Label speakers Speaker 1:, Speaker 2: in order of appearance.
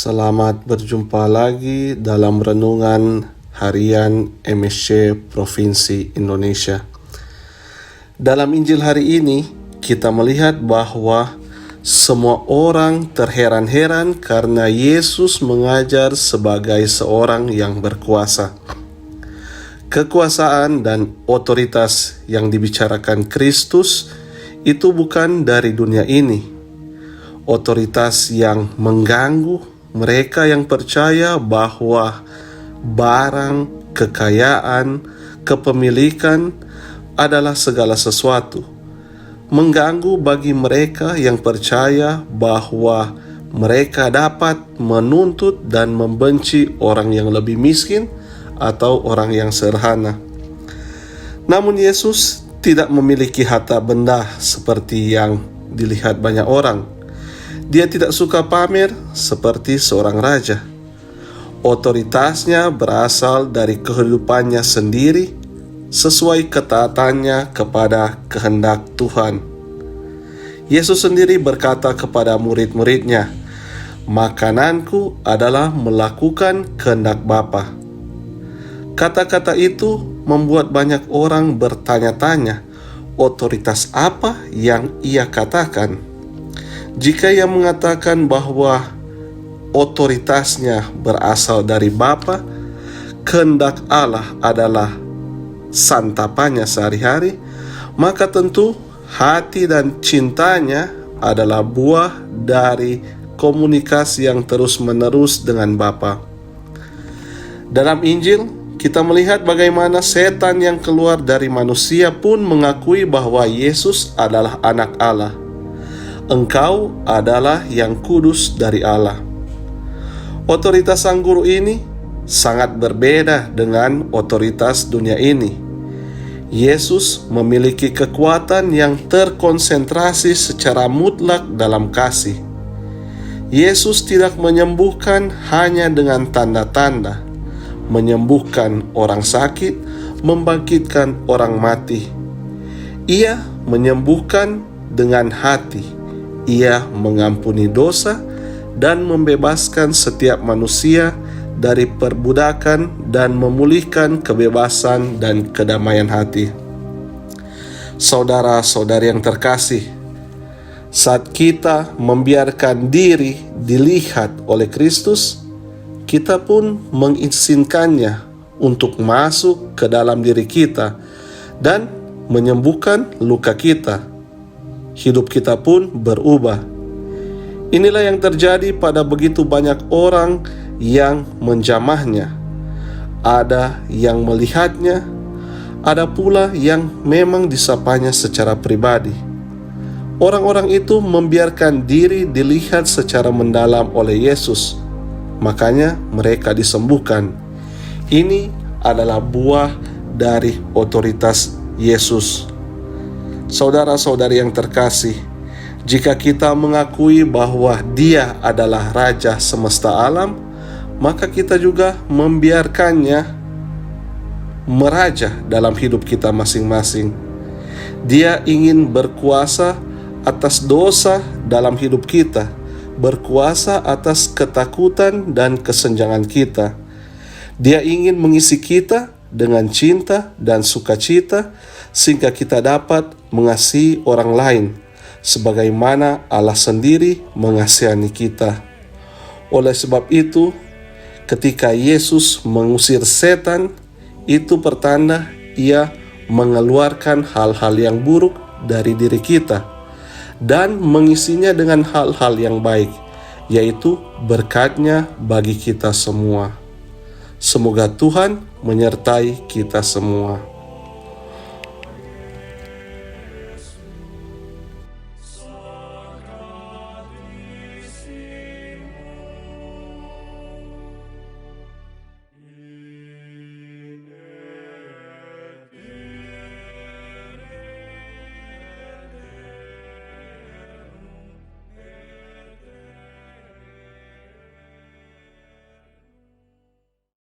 Speaker 1: Selamat berjumpa lagi dalam renungan harian MSC Provinsi Indonesia. Dalam Injil hari ini, kita melihat bahwa semua orang terheran-heran karena Yesus mengajar sebagai seorang yang berkuasa. Kekuasaan dan otoritas yang dibicarakan Kristus itu bukan dari dunia ini. Otoritas yang mengganggu mereka yang percaya bahwa barang, kekayaan, kepemilikan adalah segala sesuatu. Mengganggu bagi mereka yang percaya bahwa mereka dapat menuntut dan membenci orang yang lebih miskin atau orang yang sederhana. Namun Yesus tidak memiliki harta benda seperti yang dilihat banyak orang. Dia tidak suka pamer seperti seorang raja. Otoritasnya berasal dari kehidupannya sendiri sesuai ketaatannya kepada kehendak Tuhan. Yesus sendiri berkata kepada murid-muridnya, "Makananku adalah melakukan kehendak Bapa." Kata-kata itu membuat banyak orang bertanya-tanya, otoritas apa yang ia katakan? Jika ia mengatakan bahwa otoritasnya berasal dari Bapa, kehendak Allah adalah santapannya sehari-hari, maka tentu hati dan cintanya adalah buah dari komunikasi yang terus-menerus dengan Bapa. Dalam Injil, kita melihat bagaimana setan yang keluar dari manusia pun mengakui bahwa Yesus adalah anak Allah. Engkau adalah yang kudus dari Allah. Otoritas sang guru ini sangat berbeda dengan otoritas dunia ini. Yesus memiliki kekuatan yang terkonsentrasi secara mutlak dalam kasih. Yesus tidak menyembuhkan hanya dengan tanda-tanda, menyembuhkan orang sakit, membangkitkan orang mati. Ia menyembuhkan dengan hati. Ia mengampuni dosa dan membebaskan setiap manusia dari perbudakan dan memulihkan kebebasan dan kedamaian hati. Saudara-saudari yang terkasih, saat kita membiarkan diri dilihat oleh Kristus, kita pun mengizinkannya untuk masuk ke dalam diri kita dan menyembuhkan luka kita. Hidup kita pun berubah. Inilah yang terjadi pada begitu banyak orang yang menjamahnya. Ada yang melihatnya, ada pula yang memang disapanya secara pribadi. Orang-orang itu membiarkan diri dilihat secara mendalam oleh Yesus. Makanya mereka disembuhkan. Ini adalah buah dari otoritas Yesus. Saudara-saudari yang terkasih, jika kita mengakui bahwa Dia adalah Raja semesta alam, maka kita juga membiarkannya meraja dalam hidup kita masing-masing. Dia ingin berkuasa atas dosa dalam hidup kita, berkuasa atas ketakutan dan kesenjangan kita. Dia ingin mengisi kita dengan cinta dan sukacita, sehingga kita dapat mengasihi orang lain, sebagaimana Allah sendiri mengasihani kita. Oleh sebab itu, ketika Yesus mengusir setan, itu pertanda Ia mengeluarkan hal-hal yang buruk dari diri kita dan mengisinya dengan hal-hal yang baik, yaitu berkat-Nya bagi kita semua. Semoga Tuhan menyertai kita semua.